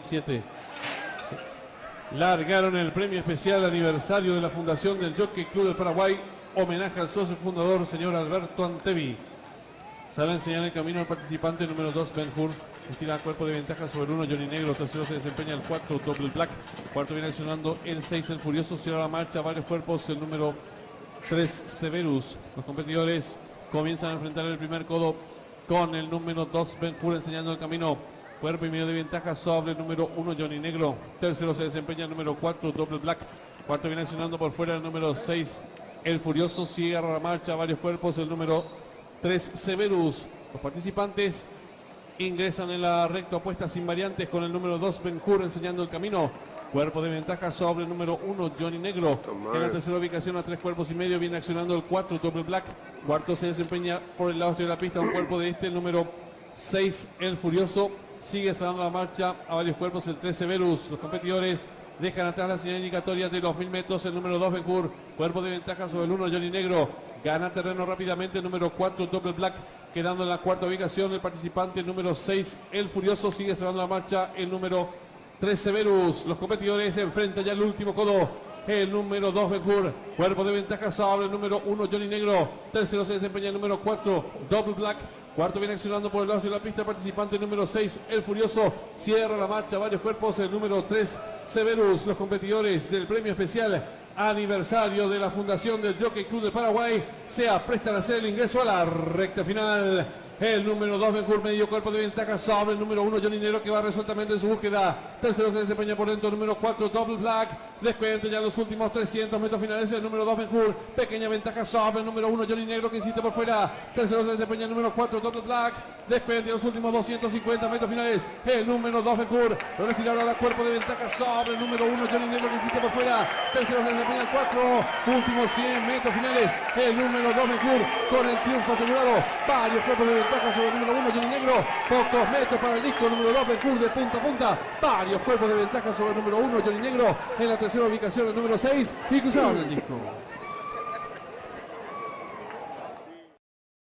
7. Largaron el premio especial aniversario de la fundación del Jockey Club del Paraguay. Homenaje al socio fundador, señor Alberto Antevi. Sale a enseñar el camino al participante número 2, Ben Hur. Estira cuerpo de ventaja sobre el 1, Johnny Negro. Tercero se desempeña el 4, Double Black. Cuarto viene accionando el 6, el Furioso. Cierra la marcha, varios cuerpos, el número 3, Severus. Los competidores comienzan a enfrentar el primer codo con el número 2, Ben Hur, enseñando el camino. Cuerpo y medio de ventaja sobre el número 1, Johnny Negro. Tercero se desempeña el número 4, Double Black. Cuarto viene accionando por fuera el número 6, el Furioso. Cierra la marcha, varios cuerpos, el número 3, Severus. Los participantes ingresan en la recta opuesta sin variantes con el número 2, Ben Hur, enseñando el camino. Cuerpo de ventaja sobre el número 1, Johnny Negro. En la tercera ubicación a 3 cuerpos y medio viene accionando el 4, Double Black. Cuarto se desempeña por el lado de la pista un cuerpo de el número 6, el Furioso. Sigue cerrando la marcha a varios cuerpos el 3, Severus. Los competidores dejan atrás la señal indicatoria de los 1000 metros. El número 2, Ben Hur. Cuerpo de ventaja sobre el 1, Johnny Negro. Gana terreno rápidamente el número 4, Double Black. Quedando en la cuarta ubicación el participante número 6, el Furioso. Sigue cerrando la marcha el número 3, Severus. Los competidores enfrentan ya el último codo. El número 2, Ben Hur. Cuerpo de ventaja sobre el número 1, Johnny Negro. Tercero se desempeña el número 4, Double Black. Cuarto viene accionando por el lado de la pista, participante número 6, el Furioso. Cierra la marcha, varios cuerpos, el número 3, Severus. Los competidores del premio especial aniversario de la fundación del Jockey Club de Paraguay se aprestan a hacer el ingreso a la recta final. El número 2, Ben Hur, medio cuerpo de ventaja sobre el número 1, Johnny Negro, que va resueltamente en su búsqueda. Tercero se desempeña por dentro el número 4, Double Black. Descuente ya los últimos 300 metros finales el número 2, Ben Hur. Pequeña ventaja sobre el número 1, Johnny Negro, que insiste por fuera. Tercero se desempeña el número 4, Double Black. Descuente los últimos 250 metros finales el número 2, Ben Hur. Lo retiraron a la cuerpo de ventaja sobre el número 1, Johnny Negro, que insiste por fuera. Tercero se desempeña el 4. Últimos 100 metros finales el número 2, Ben Hur, con el triunfo asegurado. Varios cuerpos de ventaja sobre el número 1, Johnny Negro. Pocos metros para el disco número 2, Ben Hur, de punta a punta. Varios cuerpos de ventaja sobre el número 1, Johnny Negro. En la tercera ubicación el número 6 y cruzaron el disco.